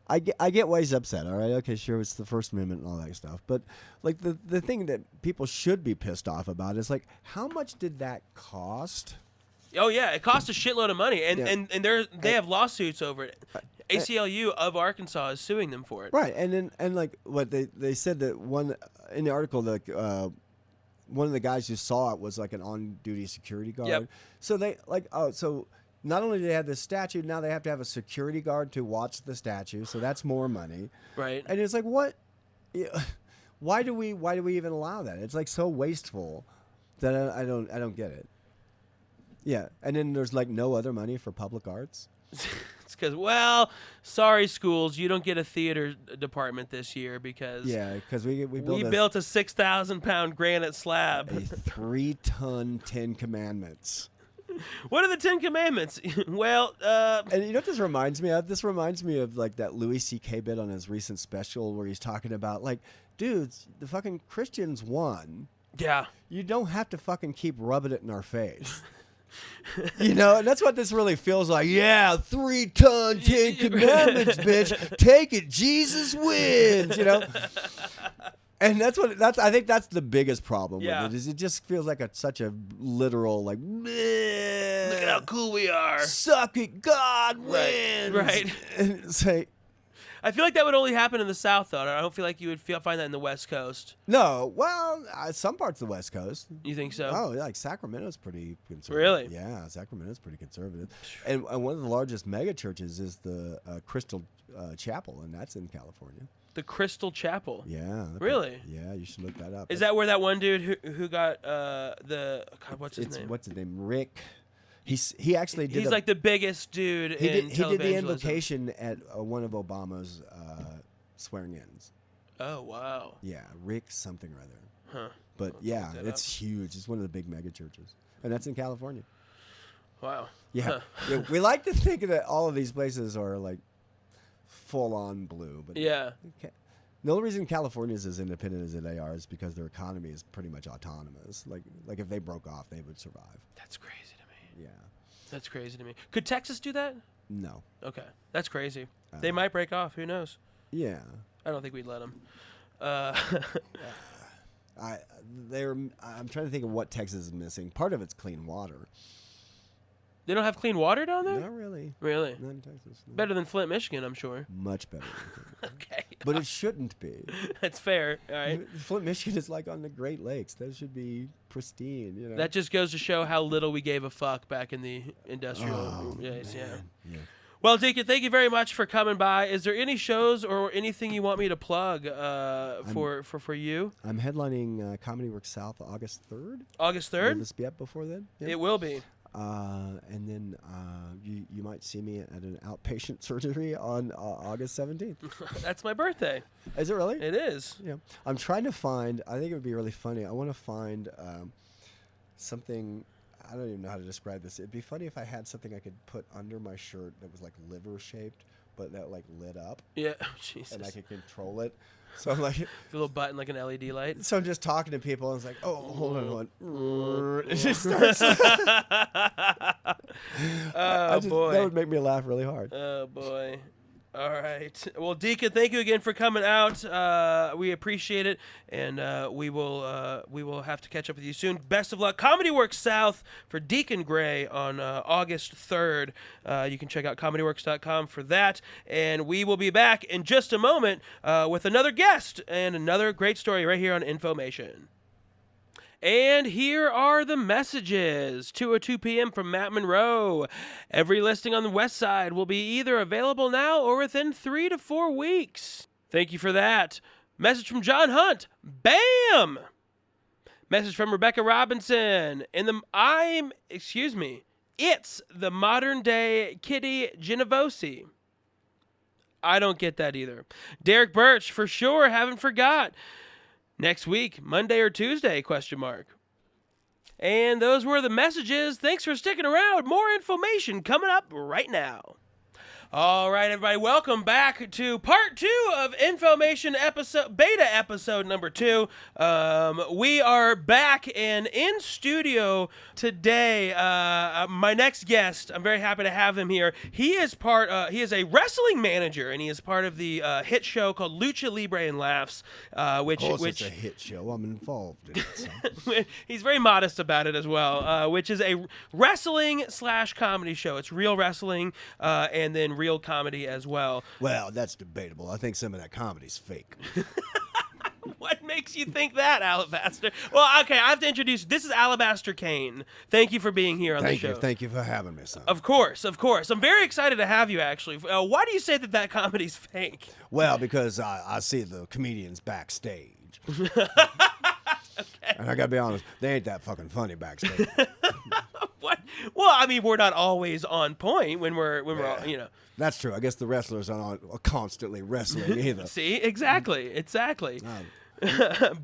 I get why he's upset. All right, okay, sure, it's the First Amendment and all that stuff, but like the thing that people should be pissed off about is like, how much did that cost? Oh yeah, it cost a shitload of money, and Yeah. they have lawsuits over it. ACLU of Arkansas is suing them for it. Right, and like what they said that one in the article, like one of the guys who saw it was like an on-duty security guard. Yep. So they so not only do they have this statue, now they have to have a security guard to watch the statue. So that's more money. Right. And it's like, what? Yeah, why do we even allow that? It's like so wasteful that I don't get it. Yeah, and then there's like no other money for public arts. It's because, well, sorry schools, you don't get a theater department this year because because we built a 6,000 pound granite slab. a 3-ton Ten Commandments. What are the 10 Commandments? Well, And you know what this reminds me of? This reminds me of like that Louis C.K. bit on his recent special where he's talking about like, dudes, the fucking Christians won. yeah. You don't have to fucking keep rubbing it in our face. You know, and that's what this really feels like. Yeah, 3-ton 10 Commandments, bitch. Take it, Jesus wins. You know, and I think that's the biggest problem Yeah. with it. Is it just feels like such a literal like. Look at how cool we are. Suck it, God wins. Right. And it's like, I feel like that would only happen in the South, though. I don't feel like you would find that in the West Coast. no, well, some parts of the West Coast. You think so? Oh, like Sacramento's pretty conservative. Really? Yeah, Sacramento's pretty conservative. And one of the largest mega churches is the Crystal Chapel, and that's in California. The Crystal Chapel. Yeah. Really? Yeah, you should look that up. Is that where that one dude who got God, what's his name? What's his name? Rick. He actually did. He's like the biggest dude in he did the televangelism. invocation at one of Obama's swearing-ins. Oh wow. Yeah, Rick something or other. Huh. But yeah, look that it's huge. It's one of the big mega churches, and that's in California. Wow. Yeah, Huh. yeah, we like to think that all of these places are like full on blue, but Yeah. the only reason California is as independent as they are is because their economy is pretty much autonomous. Like if they broke off, they would survive. That's crazy to me. Yeah, That's crazy to me. Could Texas do that? no, Okay. That's crazy. They might break off. Who knows? yeah. I don't think we'd let them. I'm trying to think of what Texas is missing. Part of it's clean water. They don't have clean water down there? Not really. Really? Not in Texas. No. Better than Flint, Michigan, I'm sure. Much better. Okay. But it shouldn't be. That's fair. All right. Flint, Michigan is like on the Great Lakes. Those should be pristine. You know. That just goes to show how little we gave a fuck back in the industrial days. Yeah. Yeah. Well, Deacon, thank you very much for coming by. Is there any shows or anything you want me to plug for you? I'm headlining Comedy Works South August 3rd. August Will 3rd? this be up before then? Yeah. It will be. And then you might see me at an outpatient surgery on August 17th. That's my birthday. Is it really? It is. Yeah. I'm trying to find, I think it would be really funny. I want to find something, I don't even know how to describe this. It'd be funny if I had something I could put under my shirt that was like liver shaped, but that like lit up Yeah. Jesus. and I could control it. So I'm like, A little button like an LED light. so I'm just talking to people and it's like, oh, hold on. It just starts. Boy. That would make me laugh really hard. Oh, boy. All right. Well, Deacon, thank you again for coming out. We appreciate it, and we will have to catch up with you soon. Best of luck. Comedy Works South for Deacon Gray on August 3rd. You can check out comedyworks.com for that, and we will be back in just a moment with another guest and another great story right here on Infomation. And here are the messages. 2:02 p.m. from Matt Monroe. Every listing on the west side will be either available now or within 3 to 4 weeks. Thank you for that. Message from John Hunt. Bam! Message from Rebecca Robinson. It's the modern day Kitty Genevosi. I don't get that either. Derek Birch, for sure, haven't forgot. Next week, Monday or Tuesday, ? And those were the messages. Thanks for sticking around. More information coming up right now. All right, everybody, welcome back to part 2 of Infomation beta episode number 2. We are back and in studio today. My next guest, I'm very happy to have him here. He is he is a wrestling manager, and he is part of the hit show called Lucha Libre and Laughs, which It's a hit show. I'm involved in it. So. He's very modest about it as well, which is a wrestling / comedy show. It's real wrestling and then real comedy as well. Well, that's debatable. I think some of that comedy's fake. What makes you think that, Alabaster? Well, okay, I have to introduce you. This is Alabaster Cain. Thank you for being here on the show. Thank you for having me, son. Of course. I'm very excited to have you, actually. Why do you say that comedy's fake? Well, because I see the comedians backstage. And I gotta be honest, they ain't that fucking funny backstage. What? Well, I mean, we're not always on point when we're all, you know. That's true. I guess the wrestlers aren't constantly wrestling either. See, exactly.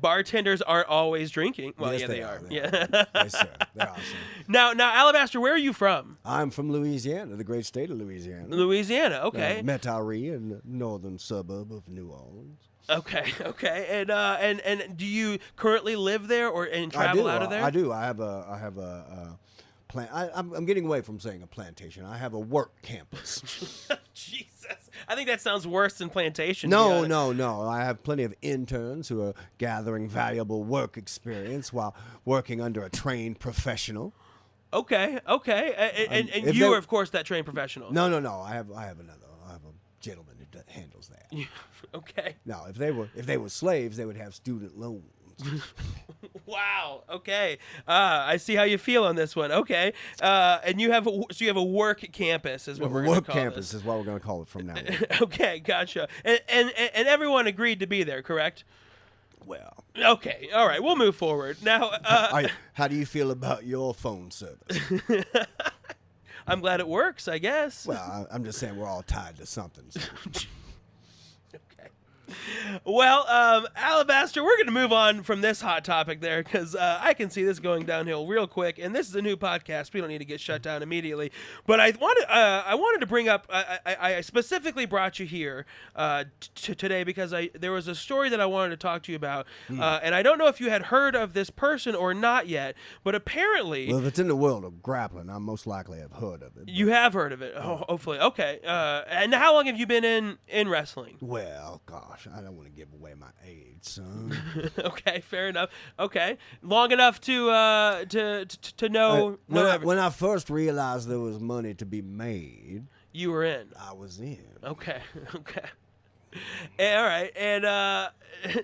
Bartenders aren't always drinking. Well, Yes, yeah, they are. They Yeah. Yes, sir. They're awesome. Now, Alabaster, where are you from? I'm from Louisiana, the great state of Louisiana. Louisiana. Okay. Metairie in the northern suburb of New Orleans. Okay. And do you currently live there and travel out of there? I do. I have a plant. I'm getting away from saying a plantation. I have a work campus. Jesus. I think that sounds worse than plantation. No. I have plenty of interns who are gathering valuable work experience while working under a trained professional. Okay. And if you they- are, of course, that trained professional. No. I have another. I have a gentleman who handles that. Okay. No, if they were slaves, they would have student loans. Wow. Okay. I see how you feel on this one. Okay. And you have a work campus is what we're going to Work call campus this. is what we're going to call it from now on. Okay. Gotcha. And everyone agreed to be there, correct? Well, Okay. All right. We'll move forward now. how do you feel about your phone service? I'm glad it works, I guess. Well, I'm just saying we're all tied to something. So. Okay. Well, Alabaster, we're going to move on from this hot topic there because I can see this going downhill real quick. And this is a new podcast. We don't need to get shut down immediately. But I wanted to bring up. I specifically brought you here today because there was a story that I wanted to talk to you about, and I don't know if you had heard of this person or not yet. But apparently, Well, if it's in the world of grappling, I most likely have heard of it. you have heard of it. Hopefully, okay. And how long have you been in wrestling? Well, gosh, I don't want to give away my age, son. Okay, fair enough. Okay, long enough to know. When I first realized there was money to be made, You were in. I was in. Okay. All right. And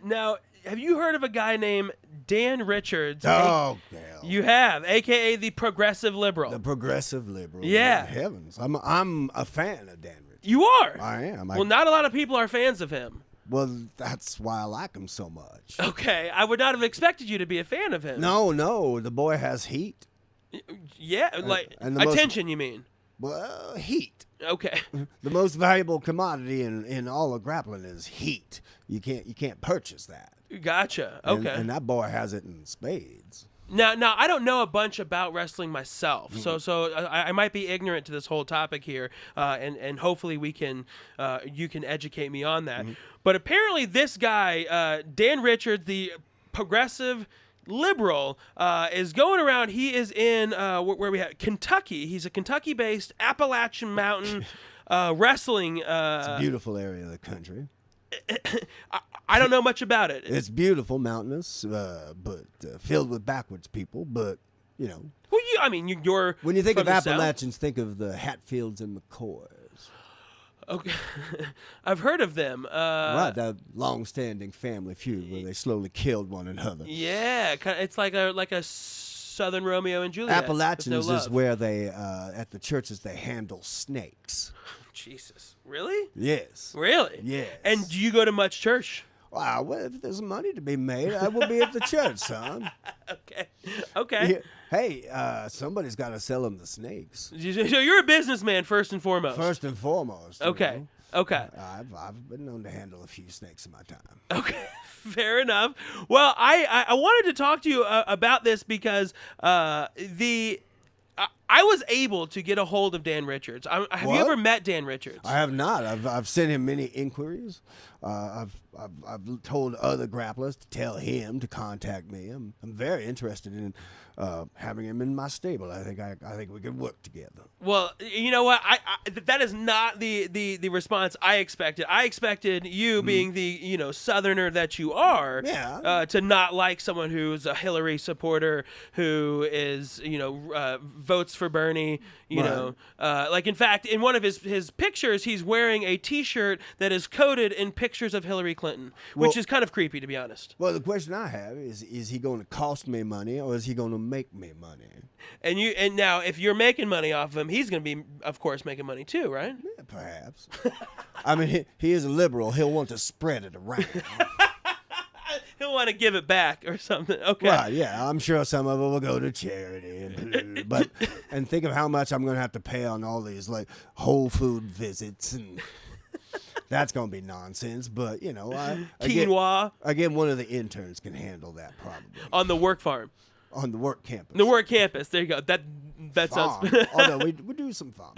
now, have you heard of a guy named Dan Richards? Oh, hell. You have, a.k.a. the progressive liberal. The progressive liberal. Yeah. Good heavens. I'm a fan of Dan Richards. You are? I am. Well, not a lot of people are fans of him. Well, that's why I like him so much. Okay. I would not have expected you to be a fan of him. No, the boy has heat. Yeah, like, and the most- attention, you mean? Well, heat. Okay. The most valuable commodity in all of grappling is heat. You can't purchase that. Gotcha. And- Okay. And that boy has it in spades. Now, I don't know a bunch about wrestling myself, so I might be ignorant to this whole topic here, and hopefully you can educate me on that. But apparently, this guy, Dan Richards, the progressive liberal, is going around. He is in where we have Kentucky. He's a Kentucky-based Appalachian Mountain wrestling. It's a beautiful area of the country. I don't know much about it. It's beautiful, mountainous, but filled with backwards people. But you know, Well, you're when you think from of the South. Appalachians, think of the Hatfields and McCoys. Okay, I've heard of them. Right, that long-standing family feud where they slowly killed one another. Yeah, it's like a Southern Romeo and Juliet. with Appalachians no is love. where they at the churches they handle snakes. Jesus, really? Yes. Really? Yes. And do you go to much church? Wow, well, if there's money to be made, I will be at the church, son. Okay. Yeah. Hey, somebody's got to sell them the snakes. So you're a businessman first and foremost. First and foremost. you Okay. know. Okay. I've been known to handle a few snakes in my time. Okay. Fair enough. Well, I wanted to talk to you about this because I was able to get a hold of Dan Richards. Have you What? ever met Dan Richards? I have not. I've sent him many inquiries. I've told other grapplers to tell him to contact me. I'm very interested in having him in my stable. I think we could work together. Well, you know what? That is not the response I expected. I expected you, being the Southerner that you are, Yeah. to not like someone who's a Hillary supporter, who is votes for Bernie. Like in fact, in one of his pictures, he's wearing a T-shirt that is coated in pictures of Hillary Clinton, which Well- is kind of creepy, to be honest. Well, the question I have is he going to cost me money or is he going to make me money? And now, if you're making money off of him, he's going to be, of course, making money too, right? Yeah, perhaps. I mean, he is a liberal. He'll want to spread it around. He'll want to give it back or something. Okay. Right, yeah. I'm sure some of it will go to charity. And think of how much I'm going to have to pay on all these, like, Whole Food visits and That's gonna be nonsense. But Quinoa again, one of the interns can handle that probably on the work farm. on the work campus. The work campus. There you go. That Farm. sounds. Oh no, we do some farm.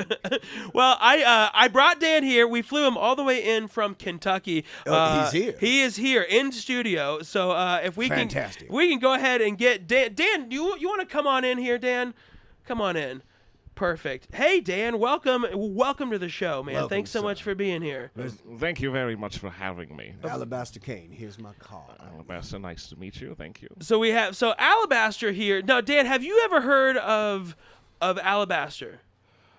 Well, I brought Dan here. We flew him all the way in from Kentucky. He's here. He is here in studio. So if we Fantastic. we can go ahead and get Dan. Dan, you want to come on in here, Dan? Come on in. Perfect. Hey, Dan, welcome to the show, man. Welcome, Thanks so sir. much for being here. Thank you very much for having me. Alabaster Cain, here's my card. Alabaster, nice to meet you. Thank you. So we have Alabaster here. Now, Dan, have you ever heard of Alabaster?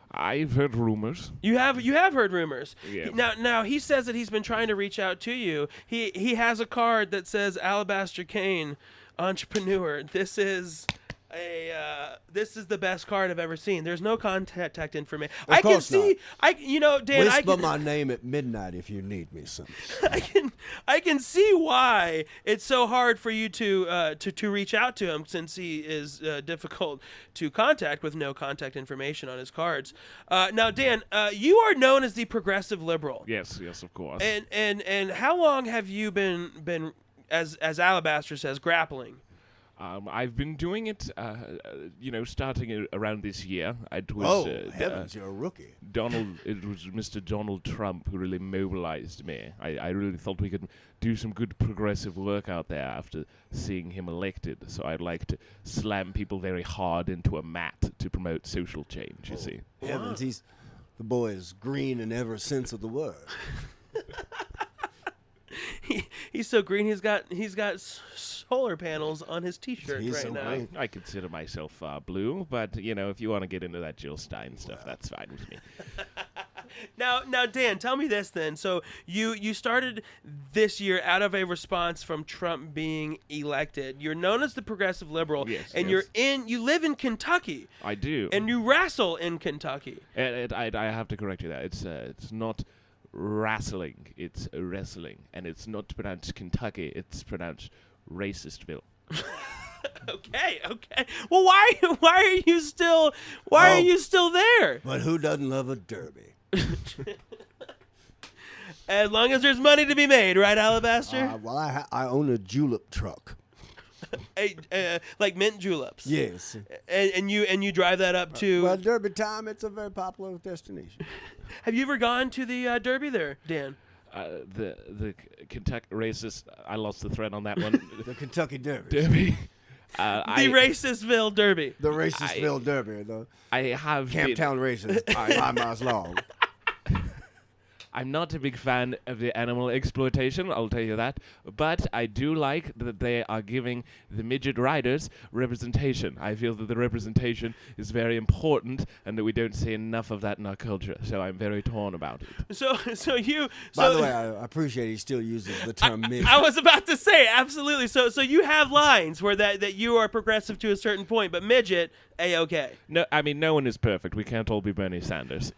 I've heard rumors. You have heard rumors. Yeah. Now he says that he's been trying to reach out to you. He has a card that says Alabaster Cain, entrepreneur. This is the best card I've ever seen. There's no contact information. Of course Dan, Whisper my name at midnight if you need me, son. I can see why it's so hard for you to reach out to him, since he is difficult to contact with no contact information on his cards. Now, Dan, you are known as the progressive liberal. Yes, of course. And how long have you been as Alabaster says, grappling? I've been doing it, starting around this year. It was, heavens, you're a rookie. It was Mr. Donald Trump who really mobilized me. I really thought we could do some good progressive work out there after seeing him elected. So I'd like to slam people very hard into a mat to promote social change, you see. Heavens, the boy is green in every sense of the word. He's so green. He's got solar panels on his T-shirt He's right so now. green. I consider myself blue, but, if you want to get into that Jill Stein stuff, that's fine with me. Now, Dan, tell me this then. So you started this year out of a response from Trump being elected. You're known as the progressive liberal, Yes, and yes. you live in Kentucky, I do. and you wrestle in Kentucky. I have to correct you there. It's not wrestling, it's wrestling, and it's not pronounced Kentucky, it's pronounced Racistville. Okay. Well, why are you still there? But who doesn't love a derby? As long as there's money to be made, right, Alabaster? I own a julep truck. Like mint juleps. Yes. And you drive that up to. Well, derby time, it's a very popular destination. Have you ever gone to the Derby there, Dan? The Kentucky racist. I lost the thread on that one. The Kentucky Derby. Derby. The Racistville Derby. The Racistville Derby. The I have Camptown races, 5 miles long. I'm not a big fan of the animal exploitation, I'll tell you that, but I do like that they are giving the midget riders representation. I feel that the representation is very important and that we don't see enough of that in our culture, so I'm very torn about it. By the way, I appreciate he still uses the term midget. I was about to say, absolutely. So you have lines where that you are progressive to a certain point, but midget, A-okay. No, I mean, no one is perfect. We can't all be Bernie Sanders,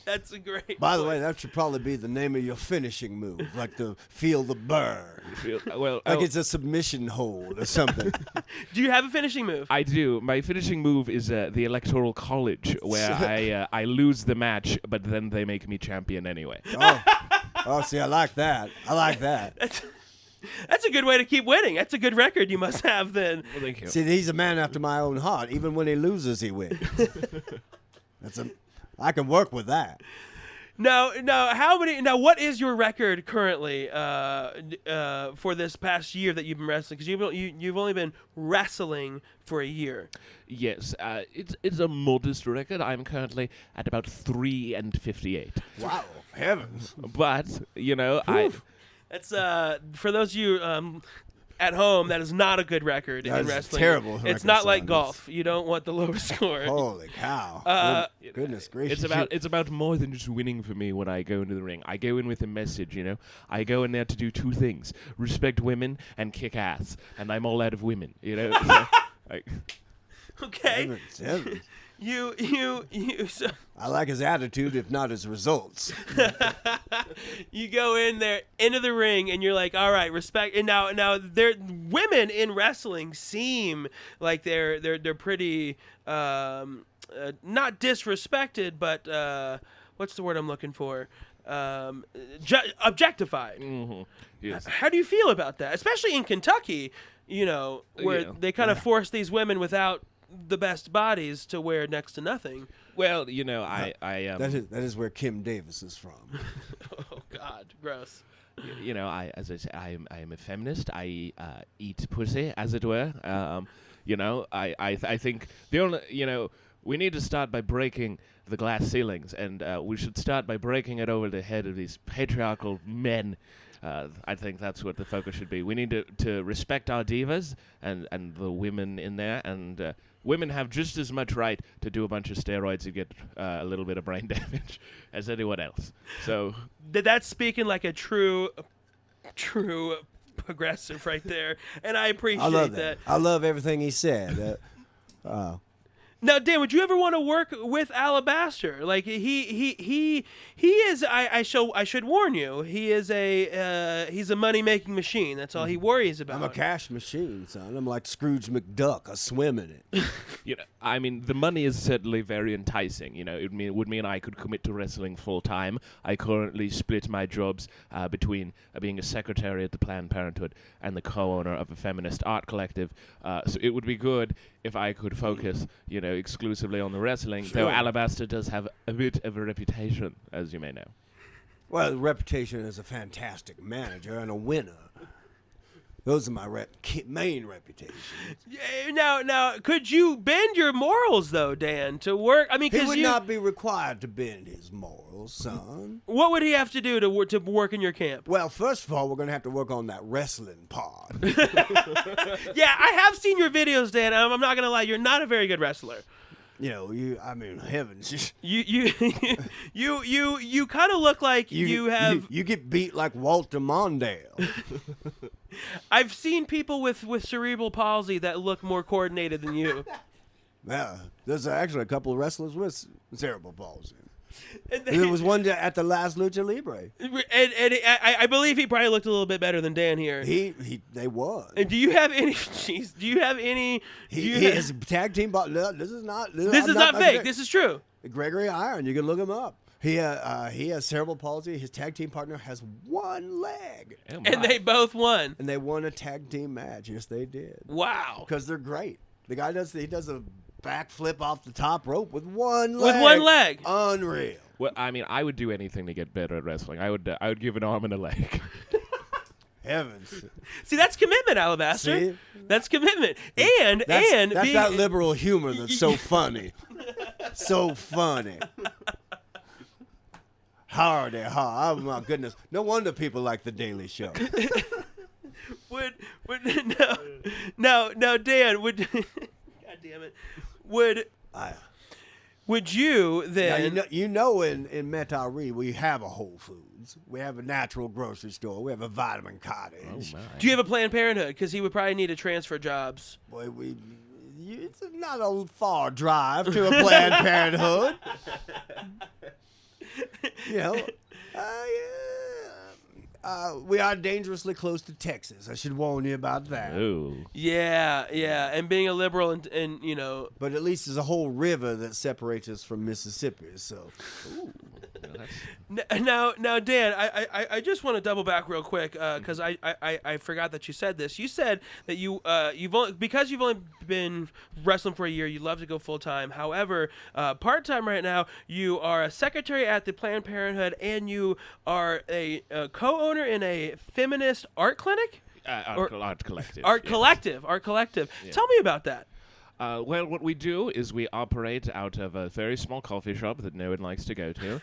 That's a great By the point. way, that should probably be the name of your finishing move, like the feel the burn. Well, Like it's a submission hold or something. Do you have a finishing move? I do. My finishing move is the Electoral College, where I lose the match, but then they make me champion anyway. Oh, see, I like that. That's a good way to keep winning. That's a good record you must have then. Well, thank you. See, he's a man after my own heart. Even when he loses, he wins. I can work with that. Now, what is your record currently for this past year that you've been wrestling? Because you've only been wrestling for a year. Yes, it's a modest record. I'm currently at about 3-58. Wow, heavens. But That's for those of you at home, that is not a good record in wrestling. Terrible. It's not like golf. You don't want the lowest score. Holy cow! Goodness gracious! It's about more than just winning for me when I go into the ring. I go in with a message, I go in there to do 2 things: respect women and kick ass. And I'm all out of women, Okay. Heavens. So I like his attitude, if not his results. you go in there into the ring and you're like, all right, respect. And now women in wrestling seem like they're pretty not disrespected, but what's the word I'm looking for? Objectified. Mm-hmm. Yes. How do you feel about that? Especially in Kentucky, where Yeah. they kind of force these women without the best bodies to wear next to nothing. Well, I That is where Kim Davis is from. Oh God, gross. as I say, I am a feminist. I eat pussy, as it were. I think the only, we need to start by breaking the glass ceilings, and we should start by breaking it over the head of these patriarchal men. I think that's what the focus should be. We need to respect our divas and the women in there, and women have just as much right to do a bunch of steroids and get a little bit of brain damage as anyone else. So That's speaking like a true progressive right there, and I appreciate I love that. I love everything he said. Now, Dan, would you ever want to work with Alabaster? Like he is. I should warn you. He is he's a money making machine. That's all he worries about. I'm a cash machine, son. I'm like Scrooge McDuck. I swim in it. The money is certainly very enticing. It would mean I could commit to wrestling full time. I currently split my jobs between being a secretary at the Planned Parenthood and the co-owner of a feminist art collective. So it would be good if I could focus, exclusively on the wrestling. Sure. Though Alabaster does have a bit of a reputation, as you may know. Well, the reputation as a fantastic manager and a winner. Those are my main reputations. Now, could you bend your morals though, Dan, to work? I mean, He because would not be required to bend his morals, son. what would he have to do to work in your camp? Well, first of all, we're going to have to work on that wrestling part. Yeah, I have seen your videos, Dan. I'm not gonna lie, you're not a very good wrestler. Heavens. You kind of look like you have. You get beat like Walter Mondale. I've seen people with cerebral palsy that look more coordinated than you. Yeah, there's actually a couple of wrestlers with cerebral palsy. And There was one at the last Lucha Libre. I believe he probably looked a little bit better than Dan here. They won. And do you have any? Jeez, do you have any? His tag team. This is not. This is not fake. This is true. Gregory Iron. You can look him up. He has cerebral palsy. His tag team partner has one leg, And they both won. and they won a tag team match. Yes, they did. Wow. Because they're great. The guy does a backflip off the top rope with one leg. With one leg. Unreal. Well, I would do anything to get better at wrestling. I would give an arm and a leg. Heavens. See, that's commitment, Alabaster. See? That's commitment. And That's being, that liberal humor that's so funny. So funny. Hardy har. Oh my goodness. No wonder people like the Daily Show. would no Dan would. God damn it. Would you then? Now, in Metairie we have a Whole Foods. We have a natural grocery store. We have a vitamin cottage. Oh, my. Do you have a Planned Parenthood? Because he would probably need to transfer jobs. Boy, it's not a far drive to a Planned Parenthood. We are dangerously close to Texas. I should warn you about that. Ooh. Yeah, and being a liberal and But at least there's a whole river that separates us from Mississippi. So, Now, Dan, I just want to double back real quick because I forgot that you said this. You said that you've only been wrestling for a year. You love to go full time. However, part time right now, you are a secretary at the Planned Parenthood, and you are a co-owner in a feminist art clinic. Art collective. Art yes. collective. Yeah. Tell me about that. Well, what we do is we operate out of a very small coffee shop that no one likes to go to.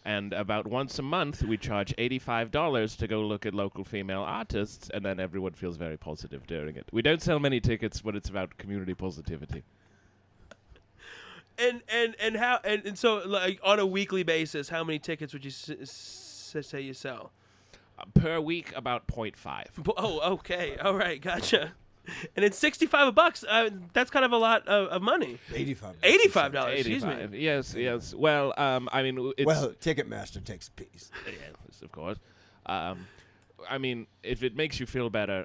And about once a month, we charge $85 to go look at local female artists, and then everyone feels very positive during it. We don't sell many tickets, but it's about community positivity. And so like on a weekly basis, how many tickets would you say you sell? Per week, about 0.5. Oh, okay, all right, gotcha. And it's $65. That's kind of a lot of money. $85. $85. Excuse me. Yes. Well, it's... Well, Ticketmaster takes a piece. Yes, of course. If it makes you feel better,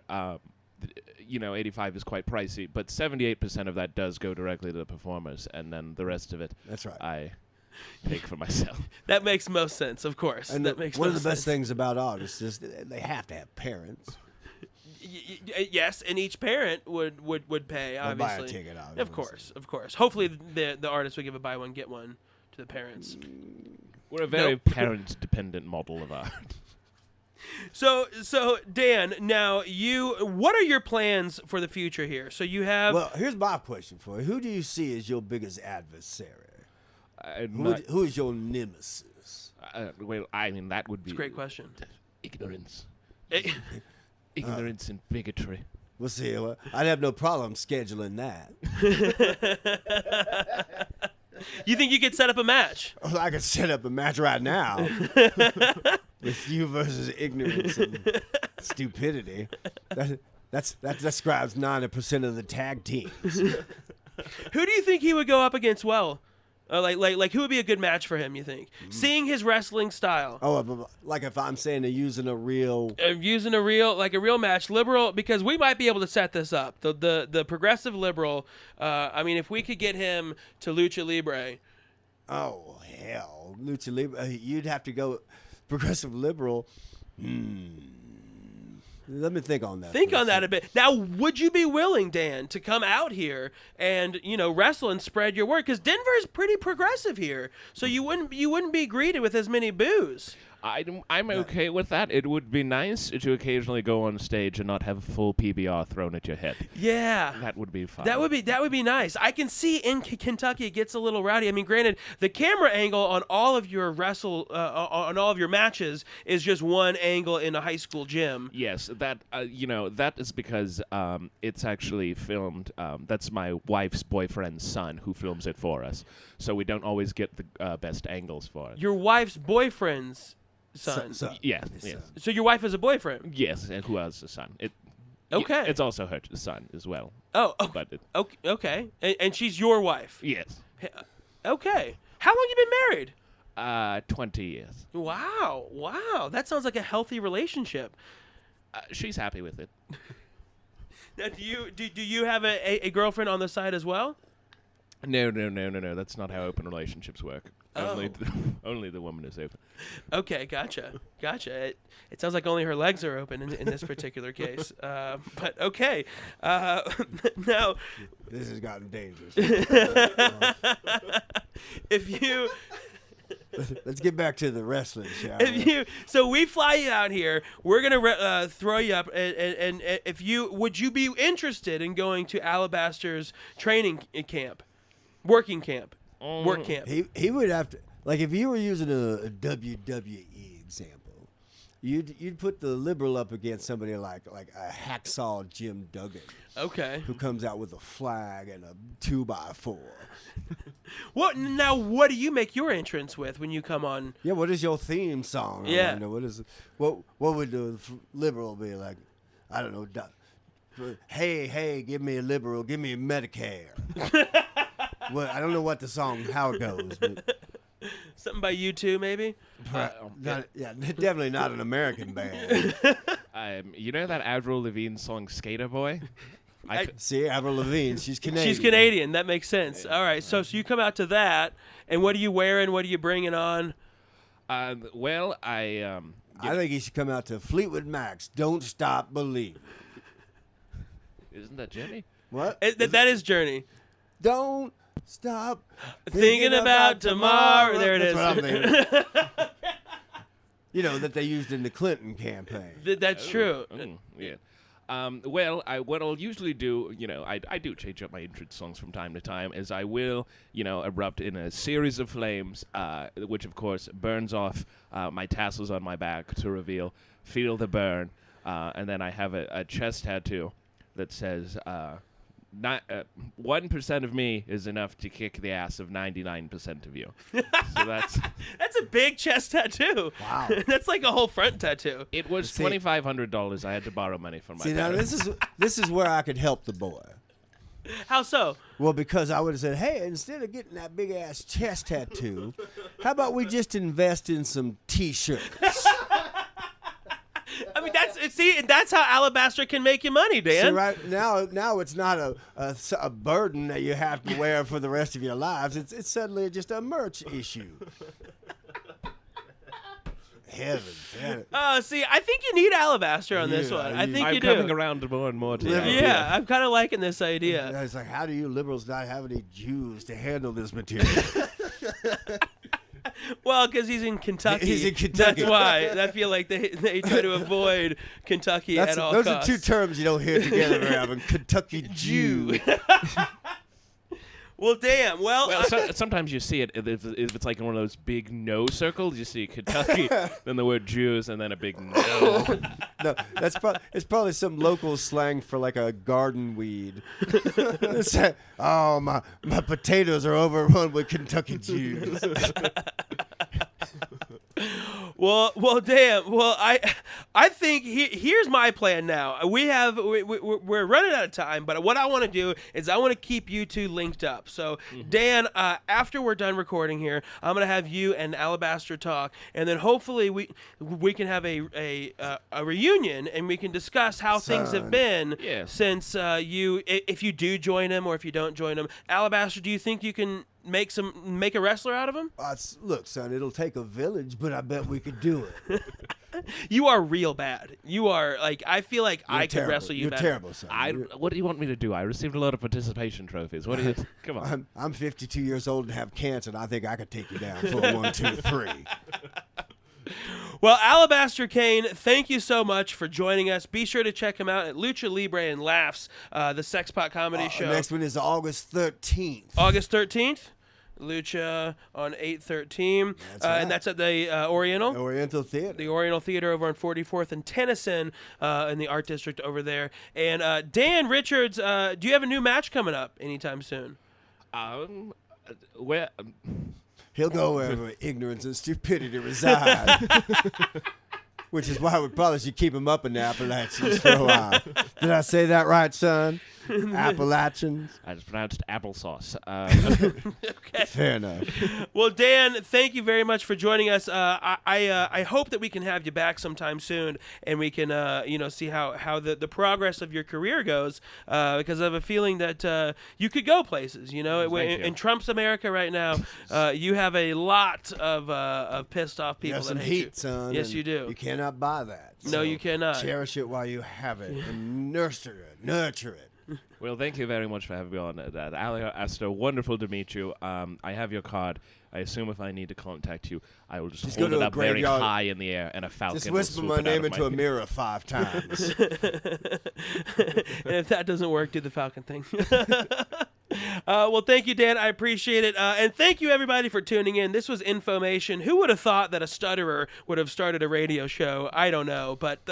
85 is quite pricey, but 78% of that does go directly to the performers, and then the rest of it, That's right. take for myself. That makes most sense, of course. And that makes one of most the best sense. things about artists is that they have to have parents. Yes, and each parent would pay, Or buy a obviously. ticket, Of course. Hopefully the artist would give a buy one get one to the parents. We're a very Nope. parent-dependent model of art. So Dan, now what are your plans for the future here? So you have Well, here's my question for you. Who do you see as your biggest adversary? Not- Who is your nemesis? well, I mean, that would be a great question. ignorance. Eh, Ignorance and bigotry. We'll see. Well, I'd have no problem scheduling that. you think you could set up a match? Oh, I could set up a match right now with you versus ignorance and stupidity. That describes 90% of the tag teams. Who do you think he would go up against well? Like who would be a good match for him, you think? Seeing his wrestling style. Oh, like if I'm saying they're using a real. Using a real match, liberal, because we might be able to set this up. The progressive liberal. I mean, if we could get him to Lucha Libre. Oh hell, Lucha Libre. You'd have to go progressive liberal. Let me think on that. Think on that a bit. Now, would you be willing, Dan, to come out here and wrestle and spread your word? Because Denver is pretty progressive here, so you wouldn't be greeted with as many boos. I'm okay with that. It would be nice to occasionally go on stage and not have a full PBR thrown at your head. Yeah. That would be fun. That would be nice. I can see in Kentucky it gets a little rowdy. I mean, granted, the camera angle on all of your on all of your matches is just one angle in a high school gym. Yes, that that is because it's actually filmed. That's my wife's boyfriend's son who films it for us, so we don't always get the best angles for it. Your wife's boyfriend's son. Yes, yes, So your wife has a boyfriend. yes, and who has a son? Okay. It's also her son as well. Oh, But okay. And she's your wife. yes, Okay. How long you been married? 20 years. Wow. That sounds like a healthy relationship. She's happy with it. Now, do you have a girlfriend on the side as well? No. That's not how open relationships work. Oh. Only the woman is open. Okay, gotcha. It sounds like only her legs are open in this particular case. But okay. Now, This has gotten dangerous. if you Let's get back to the wrestling, shall we? so we fly you out here, we're gonna throw you up, and would you be interested in going to Alabaster's training camp, working camp, work camp? He would have to, like, if you were using a WWE example, you'd put the liberal up against somebody like a hacksaw Jim Duggan, Okay. who comes out with a flag and a 2x4. What do you make your entrance with when you come on? Yeah, what is your theme song? Yeah. I wonder, what would the liberal be like? I don't know. Hey, give me a liberal, give me Medicare. Well, I don't know what the song, how it goes, but Something by U2, maybe? definitely not an American band. You know that Avril Lavigne song "Skater Boy"? See, Avril Lavigne, she's Canadian. She's Canadian. That makes sense. All right. So you come out to that, and what are you wearing? What are you bringing on? Well, I think he should come out to Fleetwood Mac's "Don't Stop Believing." isn't that Jenny? What? That is Journey. Don't stop Thinking about tomorrow. There it That's is. what I'm thinking. That they used in the Clinton campaign. That's true. Yeah. Well, what I'll usually do, I do change up my entrance songs from time to time, is I will, erupt in a series of flames, which of course burns off my tassels on my back to reveal "Feel the Burn," and then I have a chest tattoo that says, 1% of me is enough to kick the ass of 99% of you. So that's a big chest tattoo. Wow. That's like a whole front tattoo. it. Was $2,500. I had to borrow money from my See, now parents. this is where I could help the boy. How so? Well, because I would have said, hey, instead of getting that big ass chest tattoo, how about we just invest in some T-shirts? I mean, See, that's how Alabaster can make you money, Dan. See, right now it's not a burden that you have to wear for the rest of your lives. It's suddenly just a merch issue. Heaven. See, I think you need Alabaster on this Yeah, one. I think I'm you coming do. around more and more to Yeah. that idea. Yeah, I'm kind of liking this idea. It's like, how do you liberals not have any Jews to handle this material? Well, because he's in Kentucky. He's in Kentucky. That's why. I feel like they try to avoid Kentucky at all Those costs. are two terms you don't hear together very often. Kentucky Jew. Well, damn. Well, Sometimes you see it if it's like in one of those big no circles. You see Kentucky, then the word Jews, and then a big no. No, it's probably some local slang for like a garden weed. It's like, oh, my potatoes are overrun with Kentucky Jews. Well, damn. Well, I think here's my plan now. We're running out of time, but what I want to do is I want to keep you two linked up. So, Dan, after we're done recording here, I'm gonna have you and Alabaster talk, and then hopefully we can have a reunion and we can discuss how things have been since if you do join him or if you don't join him. Alabaster, do you think you can make a wrestler out of him? Look, son, it'll take a village, but I bet we could do it. You are real bad. You are like, I feel like I could wrestle you You're better. terrible, son. What do you want me to do? I received a lot of participation trophies. What do you? Come on. I'm 52 years old and have cancer, and I think I could take you down for a 1, 2, 3. Well, Alabaster Cain, thank you so much for joining us. Be sure to check him out at Lucha Libre and Laughs, the Sexpot Comedy show. Next one is August 13th. August 13th. Lucha on 8/13, and that's at the Oriental. Oriental Theater. The Oriental Theater over on 44th and Tennyson in the Art District over there. And Dan Richards, do you have a new match coming up anytime soon? Where? He'll go wherever ignorance and stupidity reside. Which is why we probably should keep him up in the Appalachians for a while. Did I say that right, son? Appalachians? I just pronounced applesauce. Okay. Fair enough. Well, Dan, thank you very much for joining us. I hope that we can have you back sometime soon, and we can see how the progress of your career goes. Because I have a feeling that you could go places. In Trump's America right now, you have a lot of pissed off people. You have some that hate heat, you. son. Yes, and you do. You cannot buy that. No, So you cannot. Cherish it while you have it, and nurture it. Well, thank you very much for having me on. Alabaster, wonderful to meet you. I have your card. I assume if I need to contact you, I will just go hold to it a up very graveyard. high in the air, and a falcon Just will whisper swoop my it out name of into my a mirror 5 times. And if that doesn't work, do the Falcon thing. Well, thank you, Dan. I appreciate it. And thank you, everybody, for tuning in. This was Infomation. Who would have thought that a stutterer would have started a radio show? I don't know. But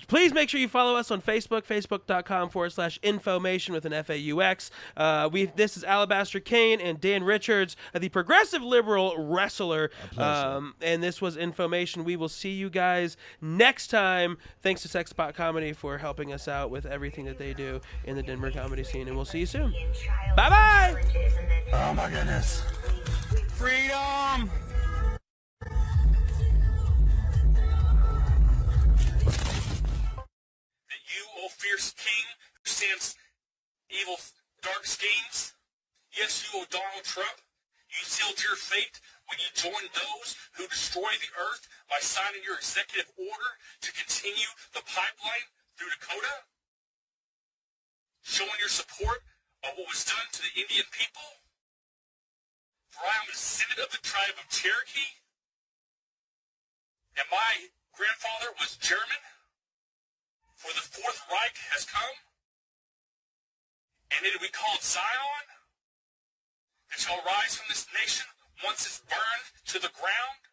please make sure you follow us on Facebook, facebook.com/Infomation with an FAUX. This is Alabaster Cain and Dan Richards, the progressive liberal wrestler. And this was Infomation. We will see you guys next time. Thanks to Sexpot Comedy for helping us out with everything that they do in the Denver comedy scene. And we'll see you soon. Bye-bye. Oh my goodness. Freedom! That you, O fierce king, who stands evil dark schemes. Yes, you, O Donald Trump, you sealed your fate when you joined those who destroy the earth by signing your executive order to continue the pipeline through Dakota. Showing your support of what was done to the Indian people. For I am a descendant of the tribe of Cherokee, and my grandfather was German. For the Fourth Reich has come, and it will be called Zion, and shall rise from this nation once it's burned to the ground.